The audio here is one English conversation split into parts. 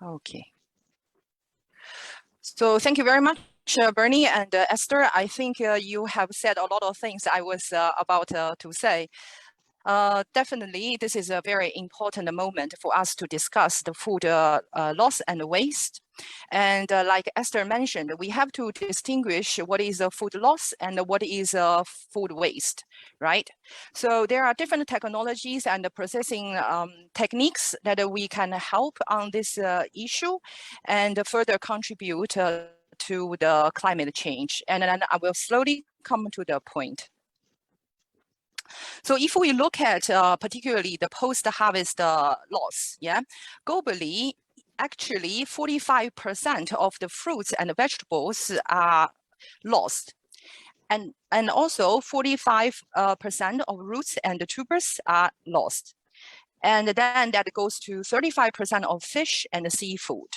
Okay. So thank you very much, Bernie and Esther. I think you have said a lot of things I was about to say. Definitely, this is a very important moment for us to discuss the food loss and waste. And like Esther mentioned, we have to distinguish what is a food loss and what is a food waste, right? So there are different technologies and processing techniques that we can help on this issue and further contribute to the climate change. And then I will slowly come to the point. So if we look at particularly the post-harvest loss, yeah, globally, actually 45% of the fruits and vegetables are lost. And also 45% of roots and tubers are lost. And then that goes to 35% of fish and seafood.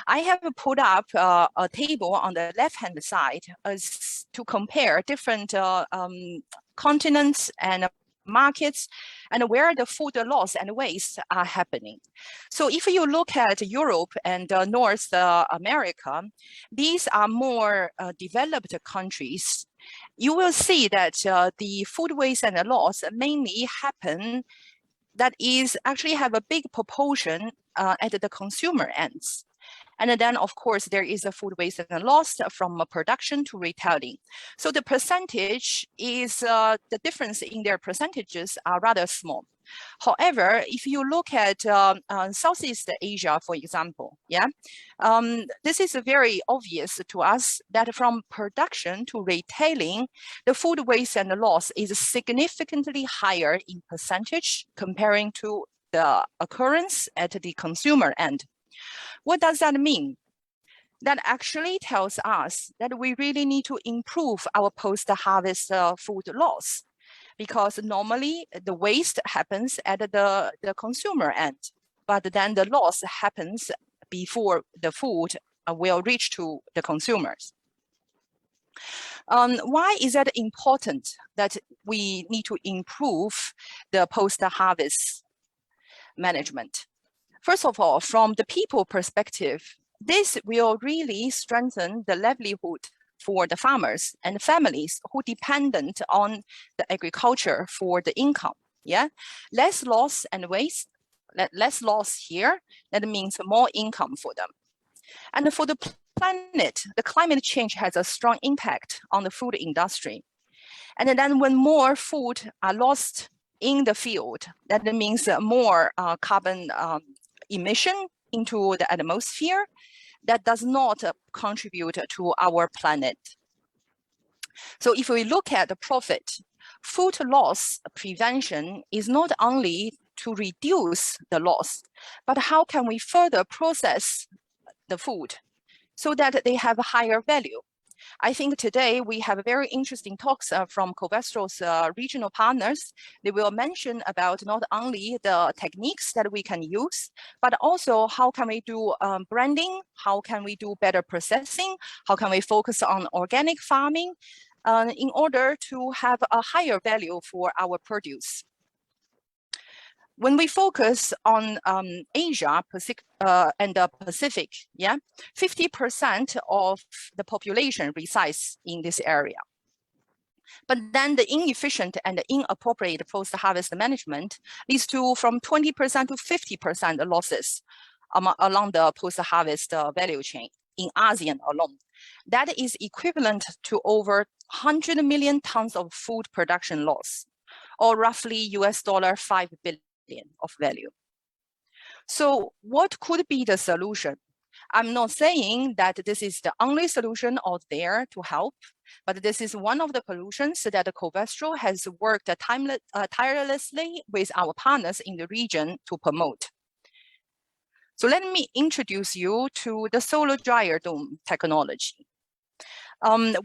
I have put up a table on the left-hand side to compare different continents and markets and where the food loss and waste are happening. So if you look at Europe and North America, these are more developed countries. You will see that the food waste and loss mainly happen that is actually have a big proportion at the consumer ends. And then, of course, there is a food waste and loss from production to retailing. So the percentage is, the difference in their percentages are rather small. However, if you look at Southeast Asia, for example, yeah, this is very obvious to us that from production to retailing, the food waste and loss is significantly higher in percentage comparing to the occurrence at the consumer end. What does that mean? That actually tells us that we really need to improve our post-harvest food loss, because normally the waste happens at the consumer end, but then the loss happens before the food will reach to the consumers. Why is that important that we need to improve the post-harvest management? First of all, from the people perspective, this will really strengthen the livelihood for the farmers and families who dependent on the agriculture for the income. Yeah, less loss and waste, less loss here, that means more income for them. And for the planet, the climate change has a strong impact on the food industry. And then when more food are lost in the field, that means more carbon emission into the atmosphere that does not contribute to our planet. So if we look at the profit, food loss prevention is not only to reduce the loss, but how can we further process the food so that they have a higher value? I think today we have very interesting talks from Covestro's regional partners. They will mention about not only the techniques that we can use, but also how can we do branding, how can we do better processing, how can we focus on organic farming in order to have a higher value for our produce. When we focus on Asia and the Pacific, yeah, 50% of the population resides in this area. But then the inefficient and inappropriate post-harvest management leads to from 20% to 50% losses along the post-harvest value chain in ASEAN alone. That is equivalent to over 100 million tons of food production loss, or roughly $5 billion of value. So what could be the solution? I'm not saying that this is the only solution out there to help, but this is one of the solutions that Covestro has worked tirelessly with our partners in the region to promote. So let me introduce you to the solar dryer dome technology.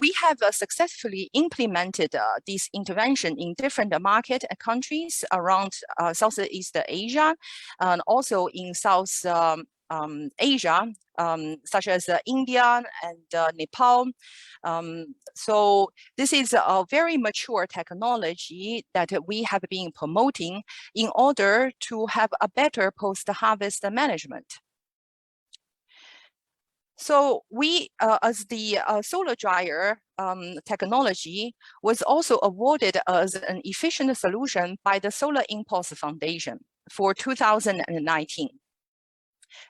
We have successfully implemented this intervention in different market countries around Southeast Asia and also in South Asia, such as India and Nepal. So this is a very mature technology that we have been promoting in order to have a better post-harvest management. So we, as the solar dryer technology, was also awarded as an efficient solution by the Solar Impulse Foundation for 2019.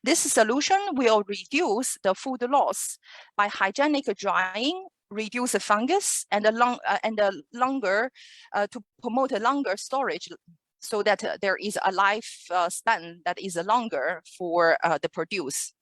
This solution will reduce the food loss by hygienic drying, reduce fungus, and longer to promote a longer storage, so that there is a life span that is longer for the produce.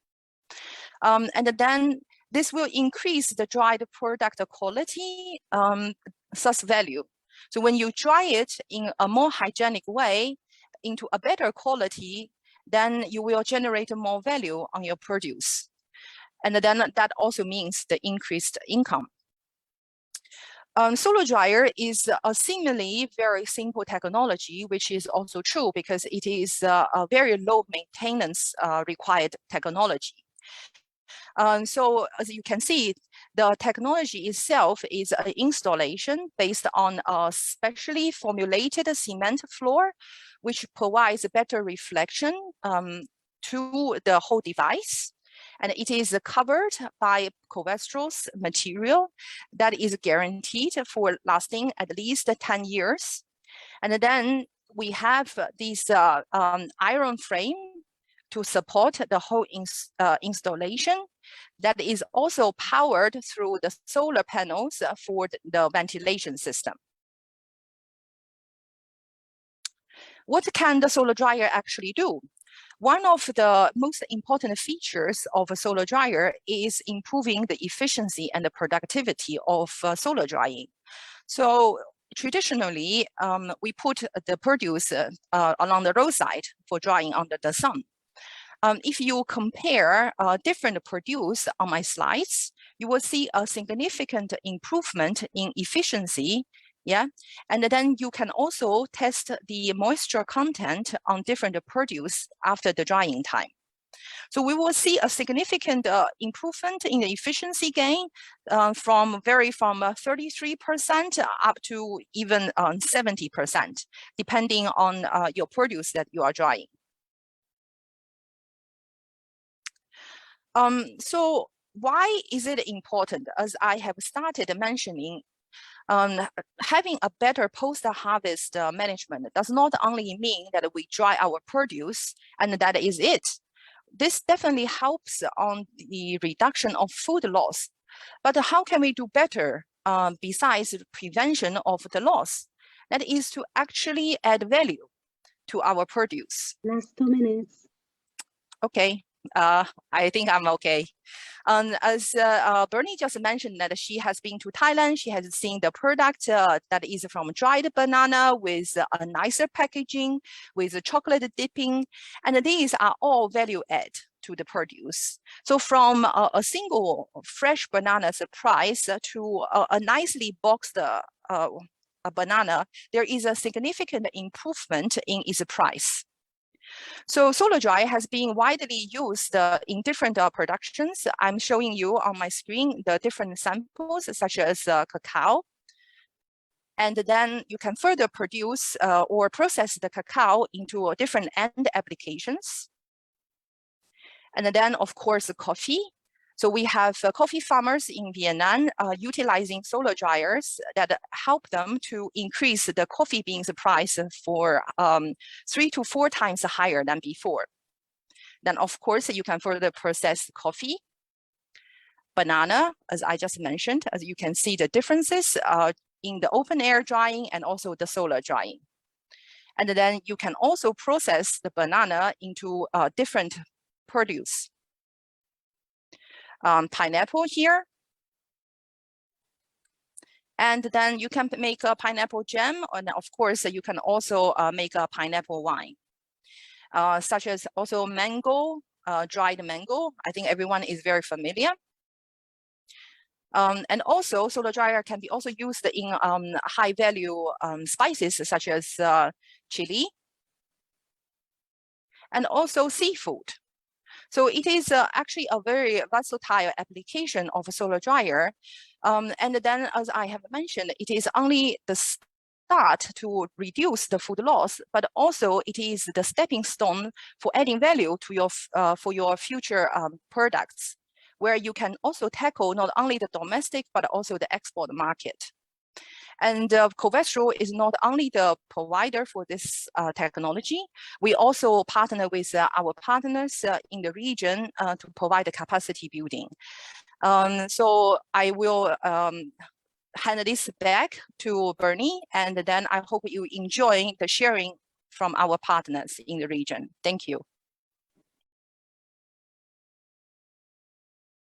And then this will increase the dried product quality, thus value. So when you dry it in a more hygienic way into a better quality, then you will generate more value on your produce. And then that also means the increased income. Solar dryer is a seemingly very simple technology, which is also true because it is a very low maintenance required technology. So as you can see, the technology itself is an installation based on a specially formulated cement floor, which provides better reflection to the whole device. And it is covered by Covestro's material that is guaranteed for lasting at least 10 years. And then we have this iron frame to support the whole installation that is also powered through the solar panels for the ventilation system. What can the solar dryer actually do? One of the most important features of a solar dryer is improving the efficiency and the productivity of solar drying. So traditionally, we put the produce along the roadside for drying under the sun. If you compare different produce on my slides, you will see a significant improvement in efficiency. Yeah, and then you can also test the moisture content on different produce after the drying time. So we will see a significant improvement in the efficiency gain from 33% up to even 70%, depending on your produce that you are drying. So why is it important? As I have started mentioning, having a better post-harvest management does not only mean that we dry our produce and that is it. This definitely helps on the reduction of food loss. But how can we do better besides the prevention of the loss? That is to actually add value to our produce. Last 2 minutes. Okay. I think I'm okay. As Bernie just mentioned that she has been to Thailand, she has seen the product that is from dried banana with a nicer packaging, with chocolate dipping, and these are all value add to the produce. So from a single fresh banana's price to a nicely boxed a banana, there is a significant improvement in its price. So solar dryer has been widely used in different productions. I'm showing you on my screen the different samples, such as cacao. And then you can further produce or process the cacao into different end applications. And then, of course, coffee. So we have coffee farmers in Vietnam utilizing solar dryers that help them to increase the coffee beans price for 3 to 4 times higher than before. Then, of course, you can further process coffee, banana, as I just mentioned, as you can see the differences in the open air drying and also the solar drying. And then you can also process the banana into different produce. Pineapple here. And then you can make a pineapple jam, and of course, you can also make a pineapple wine, such as also mango, dried mango. I think everyone is very familiar. And also, solar dryer can be also used in high value spices, such as chili, and also seafood. So it is actually a very versatile application of a solar dryer. And then, as I have mentioned, it is only the start to reduce the food loss, but also it is the stepping stone for adding value to your for your future products, where you can also tackle not only the domestic, but also the export market. And Covestro is not only the provider for this technology, we also partner with our partners in the region to provide the capacity building. So I will hand this back to Bernie, and then I hope you enjoy the sharing from our partners in the region. Thank you.